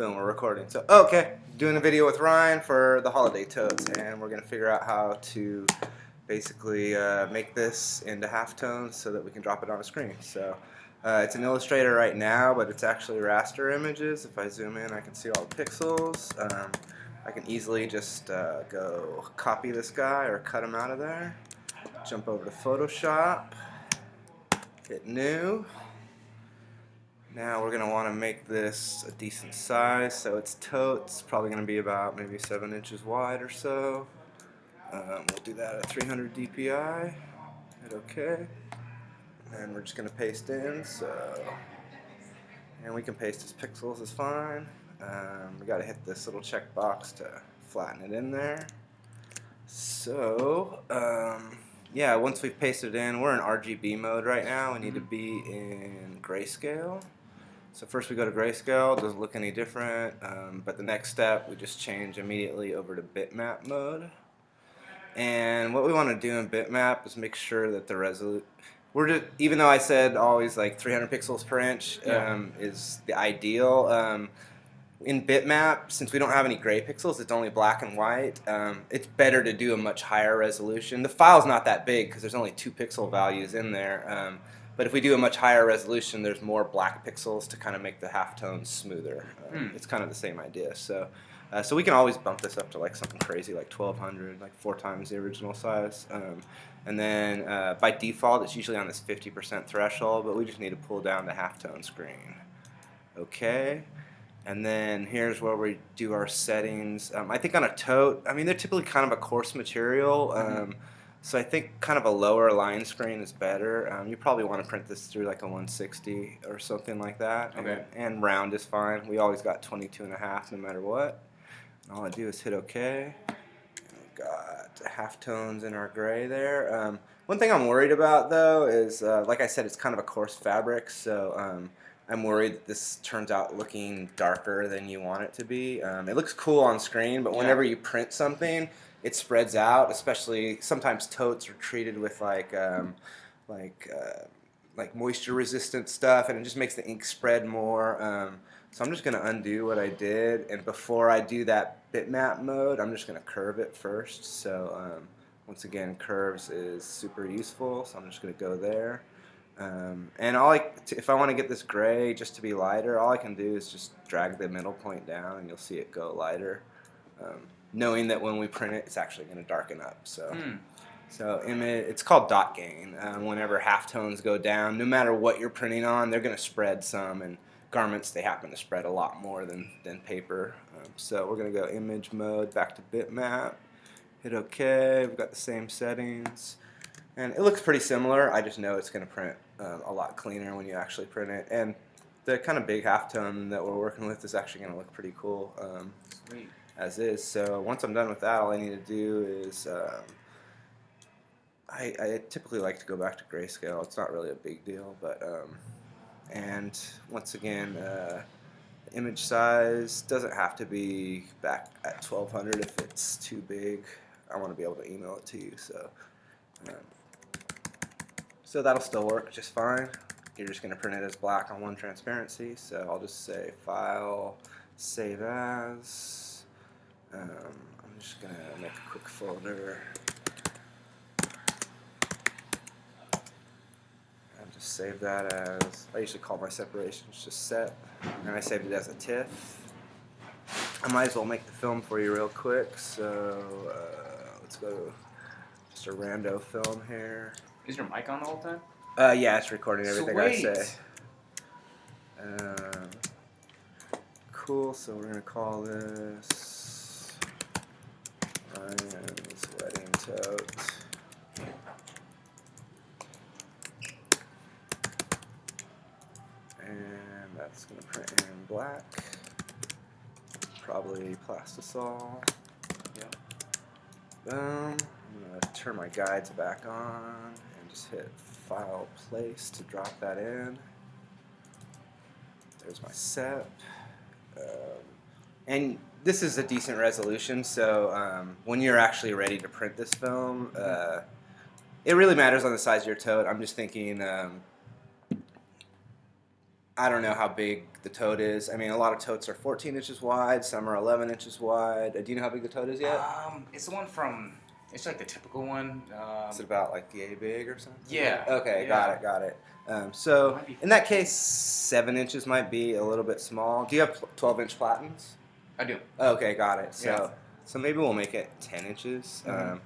Boom, we're recording. So, okay, doing a video with Ryan for the holiday totes, and we're going to figure out how to basically make this into halftones so that we can drop it on a screen. So, it's in Illustrator right now, but it's actually raster images. If I zoom in, I can see all the pixels. I can easily just go copy this guy or cut him out of there. Jump over to Photoshop, hit new. Now we're going to want to make this a decent size, so it's totes, probably going to be about maybe 7 inches wide or so. We'll do that at 300 dpi, hit OK, and we're just going to paste in, and we can paste as pixels is fine. We got to hit this little checkbox to flatten it in there. So, yeah, once we've pasted it in, we're in RGB mode right now. We need to be in grayscale. So first we go to grayscale, doesn't look any different, but the next step we just change immediately over to bitmap mode. And what we want to do in bitmap is make sure that the resolution, even though I said always like 300 pixels per inch is the ideal, in bitmap, since we don't have any gray pixels, it's only black and white, it's better to do a much higher resolution. The file's not that big because there's only 2 pixel values in there. But if we do a much higher resolution, there's more black pixels to kind of make the halftones smoother. It's kind of the same idea. So we can always bump this up to like something crazy like 1200, like 4 times the original size. And then by default, it's usually on this 50% threshold, but we just need to pull down the halftone screen. Okay. And then here's where we do our settings. I think on a tote, I mean, they're typically kind of a coarse material. So I think kind of a lower line screen is better. You probably want to print this through like a 160 or something like that. Okay. And round is fine. We always got 22.5 no matter what. And all I do is hit OK. And we've got halftones in our gray there. One thing I'm worried about though is, like I said, it's kind of a coarse fabric. So I'm worried that this turns out looking darker than you want it to be. It looks cool on screen, but whenever you print something, it spreads out. Especially sometimes totes are treated with like moisture resistant stuff, and it just makes the ink spread more. So I'm just going to undo what I did, and before I do that bitmap mode, I'm just going to curve it first. So once again, curves is super useful, so I'm just going to go there. And if I want to get this gray just to be lighter, all I can do is just drag the middle point down and you'll see it go lighter, knowing that when we print it, it's actually going to darken up. So it's called dot gain. Whenever halftones go down, no matter what you're printing on, they're going to spread some, and garments, they happen to spread a lot more than paper. So we're going to go image mode, back to bitmap, hit OK. We've got the same settings. And it looks pretty similar. I just know it's going to print a lot cleaner when you actually print it. And the kind of big halftone that we're working with is actually going to look pretty cool as is. So once I'm done with that, all I need to do is I typically like to go back to grayscale. It's not really a big deal, but and once again, the image size doesn't have to be back at 1200 if it's too big. I want to be able to email it to you, so that'll still work just fine. You're just going to print it as black on 1 transparency, so I'll just say File, Save As. I'm just going to make a quick folder and just save that as, I usually call my separations just set, and I saved it as a TIFF. I might as well make the film for you real quick, so let's go to just a rando film here. Is your mic on the whole time? Yeah, it's recording everything I say. Cool, so we're going to call this Ryan's Wedding Tote. And that's going to print in black. Probably plastisol. Yep. Boom. I'm going to turn my guides back on and just hit File Place to drop that in. There's my sep. And this is a decent resolution, so when you're actually ready to print this film, it really matters on the size of your tote. I'm just thinking I don't know how big the tote is. I mean, a lot of totes are 14 inches wide. Some are 11 inches wide. Do you know how big the tote is yet? It's the one from. It's like the typical one. Is it about like yay big or something? Yeah. Okay, Yeah. got it. So Might be in that case, 7 inches might be a little bit small. Do you have 12-inch platens? I do. Okay, got it. So Yeah. so maybe we'll make it 10 inches. Mhm.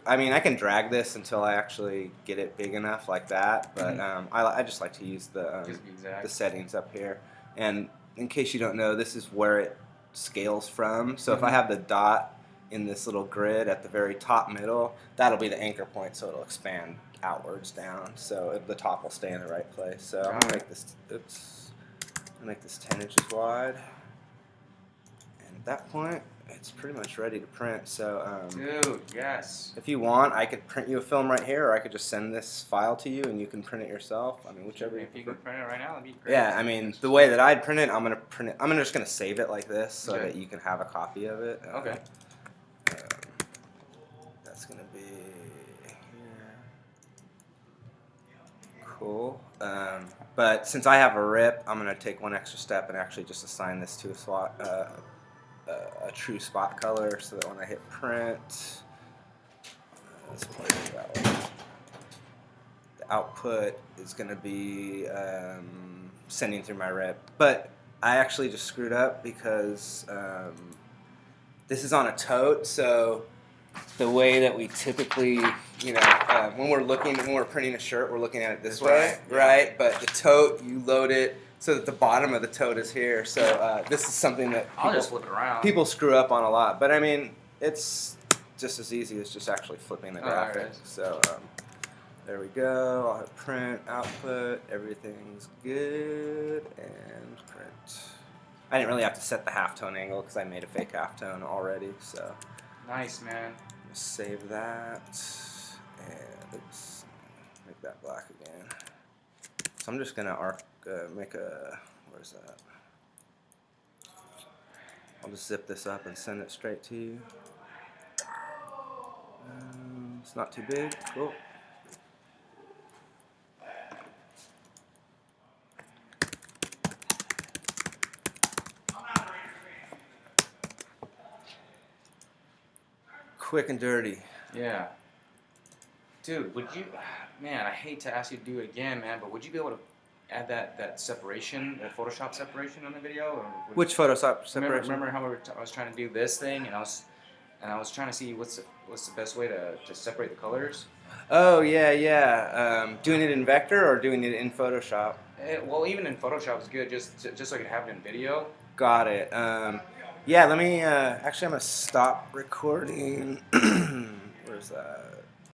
I mean, I can drag this until I actually get it big enough like that, but I just like to use Just be exact. the settings up here. And in case you don't know, this is where it scales from. So if I have the dot in this little grid at the very top middle, that'll be the anchor point, so it'll expand outwards down. So the top will stay in the right place. So I'm gonna make this. Oops. I'm gonna make this 10 inches wide. And at that point, it's pretty much ready to print. So Dude, yes. if you want, I could print you a film right here, or I could just send this file to you and you can print it yourself. I mean, whichever. If you can print it right now, that'd be great. Yeah, I mean, the way that I'd print it, I'm gonna print it. I'm just gonna save it like this so Okay. that you can have a copy of it. Okay. That's gonna be here. Cool. But since I have a rip, I'm gonna take one extra step and actually just assign this to a true spot color, so that when I hit print, let's play it that way. The output is gonna be sending through my rip, but I actually just screwed up because this is on a tote, so the way that we typically, when we're printing a shirt, we're looking at it this way, right? But the tote, you load it so that the bottom of the tote is here. So this is something that I'll just flip it around. people screw up on a lot. But I mean, it's just as easy as just actually flipping the there graphic. it is. So there we go. I'll hit print, output, everything's good, and print. I didn't really have to set the halftone angle because I made a fake halftone already. So Nice, man. save that, and oops, make that black again. So I'm just gonna make a, where's that? I'll just zip this up and send it straight to you. It's not too big. Cool. Quick and dirty. Yeah. Dude, would you, man, I hate to ask you to do it again, man, but would you be able to add that separation, that Photoshop separation on the video? Or Which Photoshop separation? Remember how I was trying to do this thing, and I was trying to see what's the best way to separate the colors? Oh, yeah. Doing it in Vector or doing it in Photoshop? Well, even in Photoshop is good, just so I could have it in video. Got it. Yeah, let me, actually I'm going to stop recording. Where's that?